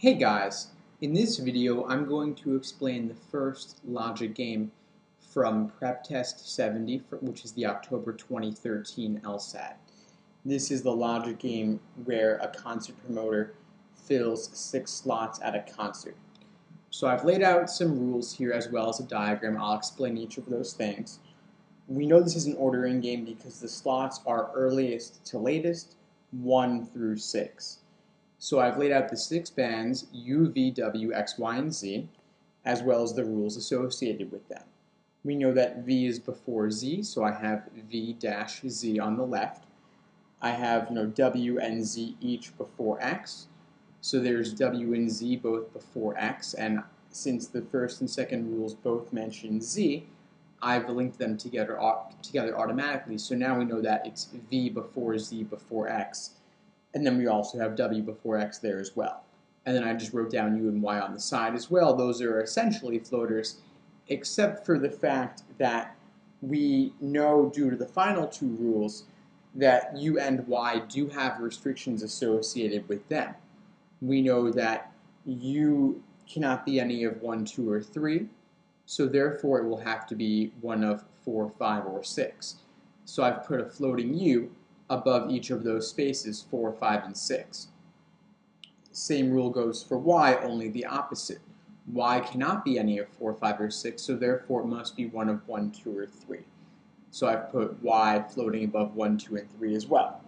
Hey guys, in this video I'm going to explain the first logic game from PrepTest 70, which is the October 2013 LSAT. This is the logic game where a concert promoter fills 6 slots at a concert. So I've laid out some rules here as well as a diagram. I'll explain each of those things. We know this is an ordering game because the slots are earliest to latest, 1 through 6. So I've laid out the 6 bands U, V, W, X, Y, and Z, as well as the rules associated with them. We know that V is before Z, so I have V-Z on the left. I have W and Z each before X, so there's W and Z both before X, and since the first and second rules both mention Z, I've linked them together automatically, so now we know that it's V before Z before X. And then we also have W before X there as well. And then I just wrote down U and Y on the side as well. Those are essentially floaters, except for the fact that we know due to the final 2 rules that U and Y do have restrictions associated with them. We know that U cannot be any of 1, 2, or 3, so therefore it will have to be one of 4, 5, or 6. So I've put a floating U above each of those spaces, 4, 5, and 6. Same rule goes for Y, only the opposite. Y cannot be any of 4, 5, or 6, so therefore it must be one of 1, 2, or 3. So I've put Y floating above 1, 2, and 3 as well.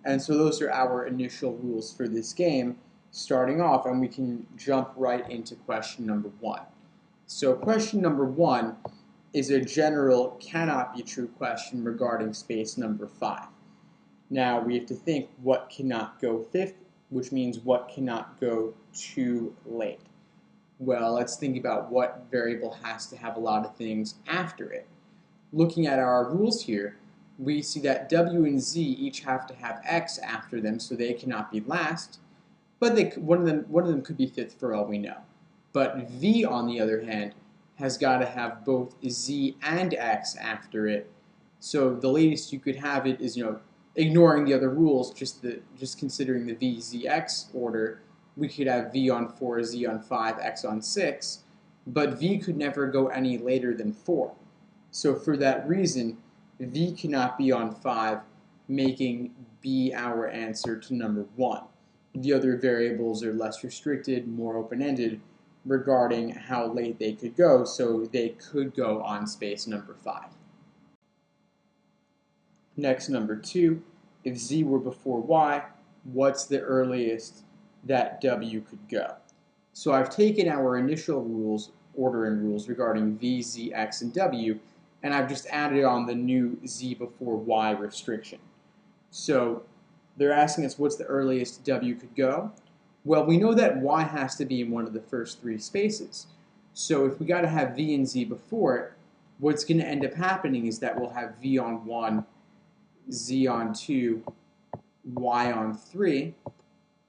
And so those are our initial rules for this game, starting off, and we can jump right into question number 1. So question number 1 is a general cannot be true question regarding space number 5. Now we have to think what cannot go 5th, which means what cannot go too late. Well, let's think about what variable has to have a lot of things after it. Looking at our rules here, we see that W and Z each have to have X after them, so they cannot be last, but one of them could be 5th for all we know. But V, on the other hand, has got to have both Z and X after it, so the latest you could have it is, ignoring the other rules, just considering the V, Z, X order, we could have V on 4, Z on 5, X on 6, but V could never go any later than 4. So for that reason, V cannot be on 5, making B our answer to number 1. The other variables are less restricted, more open-ended regarding how late they could go, so they could go on space number 5. Next, number 2, if Z were before Y, what's the earliest that W could go? So I've taken our initial rules, ordering rules regarding V, Z, X, and W, and I've just added on the new Z before Y restriction. So they're asking us what's the earliest W could go? Well, we know that Y has to be in one of the first 3 spaces. So if we got to have V and Z before it, what's going to end up happening is that we'll have V on 1, Z on 2, Y on 3,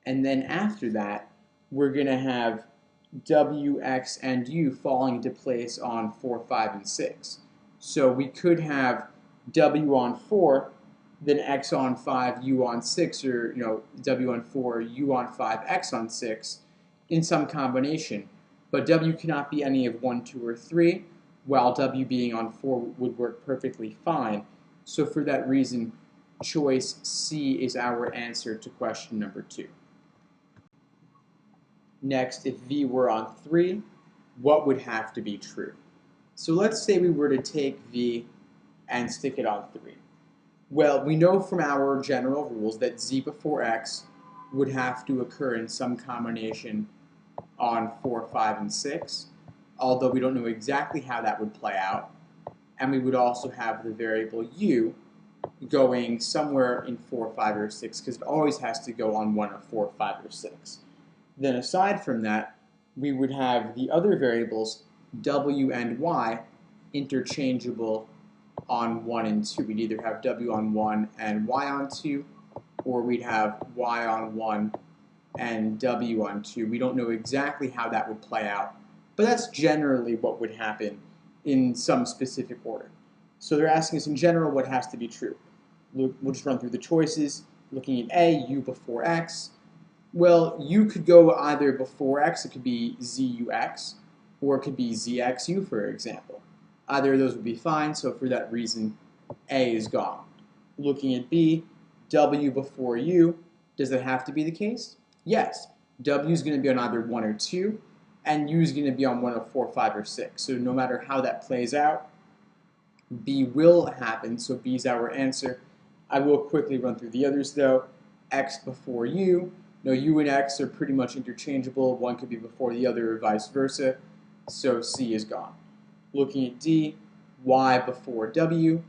and then after that, we're going to have W, X, and U falling into place on 4, 5, and 6. So we could have W on 4, then X on 5, U on 6, or W on 4, U on 5, X on 6 in some combination. But W cannot be any of 1, 2, or 3, while W being on 4 would work perfectly fine. So for that reason, choice C is our answer to question number 2. Next, if V were on 3, what would have to be true? So let's say we were to take V and stick it on 3. Well, we know from our general rules that Z before X would have to occur in some combination on 4, 5, and 6, although we don't know exactly how that would play out. And we would also have the variable U going somewhere in 4, 5, or 6, because it always has to go on one of 4, 5, or 6. Then aside from that, we would have the other variables, W and Y, interchangeable on 1 and 2. We'd either have W on 1 and Y on 2, or we'd have Y on 1 and W on 2. We don't know exactly how that would play out, but that's generally what would happen in some specific order. So they're asking us in general what has to be true. We'll just run through the choices. Looking at A, U before X, Well, you could go either before x, it could be zux, or it could be zxu, for example. Either of those would be fine, so for that reason, A is gone. Looking at B, W before U, does that have to be the case? Yes. W is going to be on either 1 or 2, and U is going to be on one of 4, 5, or 6. So no matter how that plays out, B will happen, so B is our answer. I will quickly run through the others though. X before U. No, U and X are pretty much interchangeable. One could be before the other or vice versa. So C is gone. Looking at D, Y before W.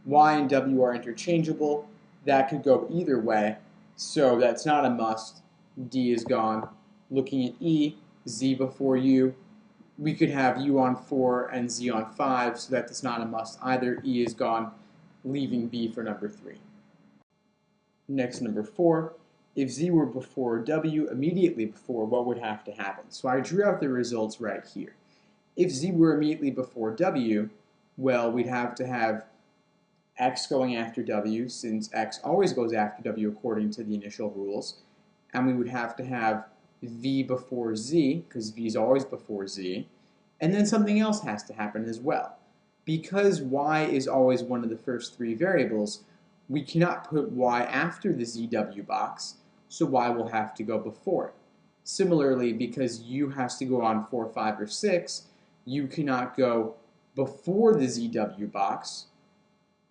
Y and W are interchangeable. That could go either way. So that's not a must. D is gone. Looking at E, Z before U. We could have U on 4 and Z on 5, so that is not a must either. E is gone, leaving B for number 3. Next, number 4. If Z were before W, immediately before, what would have to happen? So I drew out the results right here. If Z were immediately before W, well, we'd have to have X going after W, since X always goes after W according to the initial rules. And we would have to have V before Z, because V is always before Z. And then something else has to happen as well. Because Y is always one of the first 3 variables, we cannot put Y after the ZW box, so Y will have to go before it. Similarly, because U has to go on 4, 5, or 6, U cannot go before the ZW box.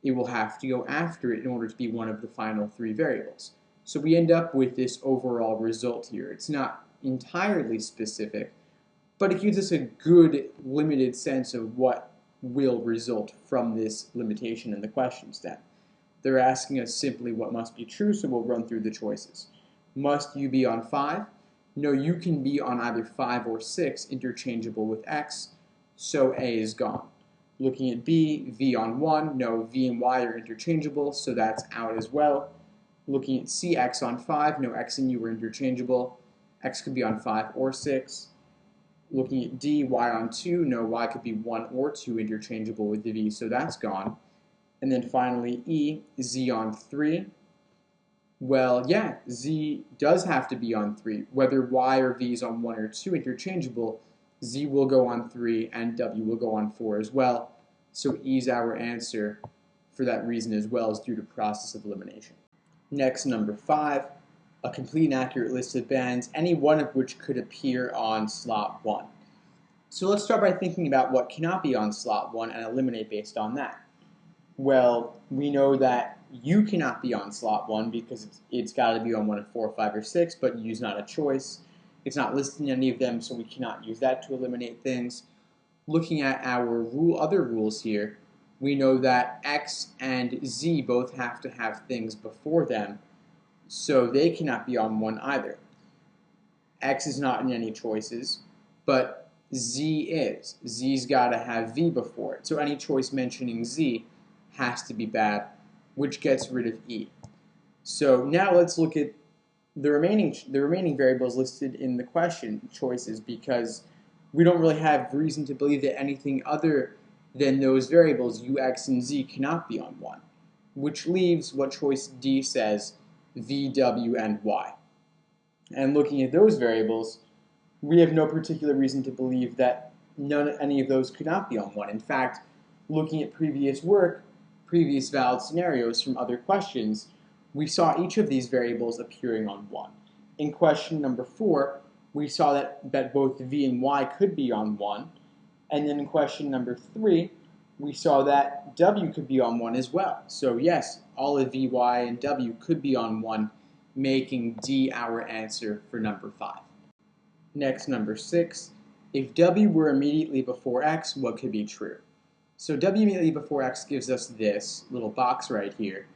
It will have to go after it in order to be one of the final 3 variables. So we end up with this overall result here. It's not entirely specific, but it gives us a good limited sense of what will result from this limitation in the question stem. They're asking us simply what must be true, so we'll run through the choices. Must U be on 5? No, U can be on either 5 or 6, interchangeable with X, so A is gone. Looking at B, V on 1, no, V and Y are interchangeable, so that's out as well. Looking at C, X on 5, no, X and U are interchangeable. X could be on 5 or 6. Looking at D, Y on 2, no, Y could be 1 or 2 interchangeable with the V, so that's gone. And then finally E, Z on 3. Well, yeah, Z does have to be on 3. Whether Y or V is on 1 or 2 interchangeable, Z will go on 3 and W will go on 4 as well. So E is our answer for that reason as well, as due to process of elimination. Next, number 5, a complete and accurate list of bands, any one of which could appear on slot 1. So let's start by thinking about what cannot be on slot 1 and eliminate based on that. Well, we know that U cannot be on slot 1 because it's got to be on one of 4, 5, or 6, but U's not a choice. It's not listed in any of them, so we cannot use that to eliminate things. Looking at our other rules here, we know that X and Z both have to have things before them, so they cannot be on 1 either. X is not in any choices, but Z is. Z's got to have V before it, so any choice mentioning Z has to be bad, which gets rid of E. So now let's look at the remaining variables listed in the question choices, because we don't really have reason to believe that anything other than those variables, U, X, and Z, cannot be on 1, which leaves what choice D says, V, W, and Y. And looking at those variables, we have no particular reason to believe that any of those could not be on 1. In fact, looking at previous work, previous valid scenarios from other questions, we saw each of these variables appearing on 1. In question number 4, we saw that both V and Y could be on 1. And then in question number 3, we saw that W could be on 1 as well. So yes, all of V, Y, and W could be on 1, making D our answer for number 5. Next, number 6. If W were immediately before X, what could be true? So W immediately before X gives us this little box right here.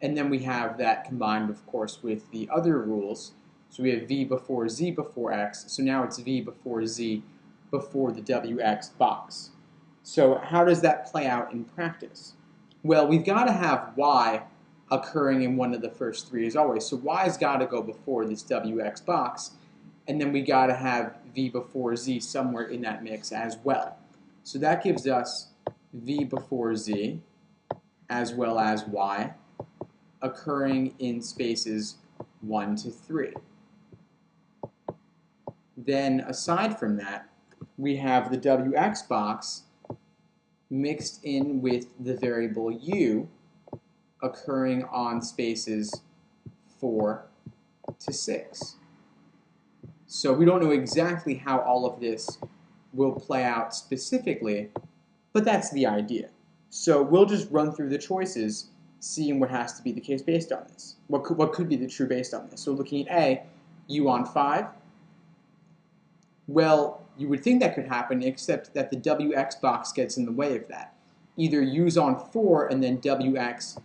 And then we have that combined, of course, with the other rules. So we have V before Z before X. So now it's V before Z before the WX box. So how does that play out in practice? Well, we've got to have Y occurring in one of the first 3 as always. So Y's got to go before this WX box. And then we got to have V before Z somewhere in that mix as well. So that gives us V before Z as well as Y occurring in spaces 1 to 3. Then aside from that, we have the wx box mixed in with the variable u occurring on spaces 4 to 6. So we don't know exactly how all of this will play out specifically, but that's the idea. So we'll just run through the choices, seeing what has to be the case based on this. What could be the true based on this? So looking at A, u on 5. Well, you would think that could happen, except that the wx box gets in the way of that. Either u's on 4 and then wx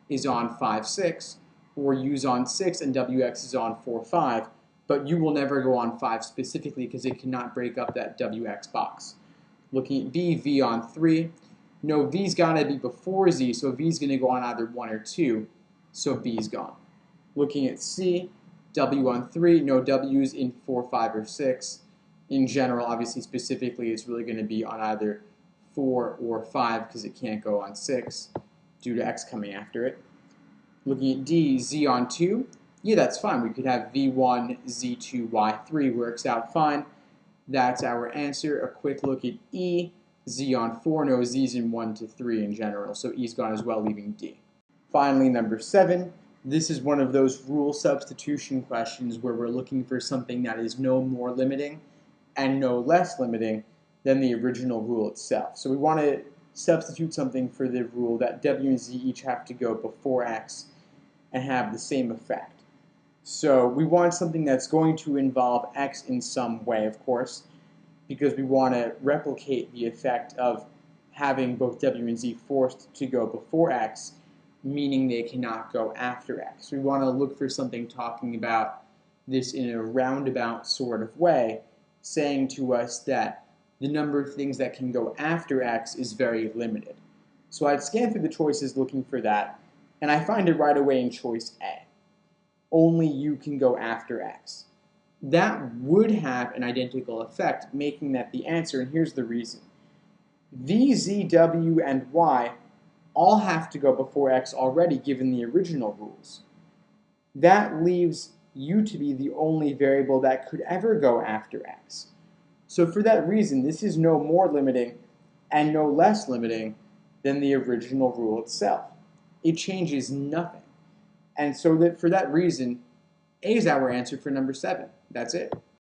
is on 5, 6, or u's on 6 and wx is on 4, 5, but u will never go on 5 specifically because it cannot break up that wx box. Looking at B, v on 3. No, v's got to be before z, so v's going to go on either 1 or 2, so b's gone. Looking at C, w on 3. No, w's in 4, 5, or 6. In general, obviously, specifically, it's really going to be on either 4 or 5 because it can't go on 6 due to x coming after it. Looking at D, z on 2. Yeah, that's fine. We could have v1, z2, y3 works out fine. That's our answer. A quick look at E, z on 4. No, z's in 1 to 3 in general, so E's gone as well, leaving D. Finally, number 7. This is one of those rule substitution questions where we're looking for something that is no more limiting and no less limiting than the original rule itself. So we want to substitute something for the rule that w and z each have to go before x and have the same effect. So we want something that's going to involve x in some way, of course, because we want to replicate the effect of having both w and z forced to go before x, meaning they cannot go after x. We want to look for something talking about this in a roundabout sort of way, saying to us that the number of things that can go after x is very limited. So I'd scan through the choices looking for that, and I find it right away in choice A. Only u can go after x. That would have an identical effect, making that the answer, and here's the reason. V, z, w, and y all have to go before x already given the original rules. That leaves u to be the only variable that could ever go after x. So for that reason, this is no more limiting and no less limiting than the original rule itself. It changes nothing. And so that for that reason, A is our answer for number 7. That's it.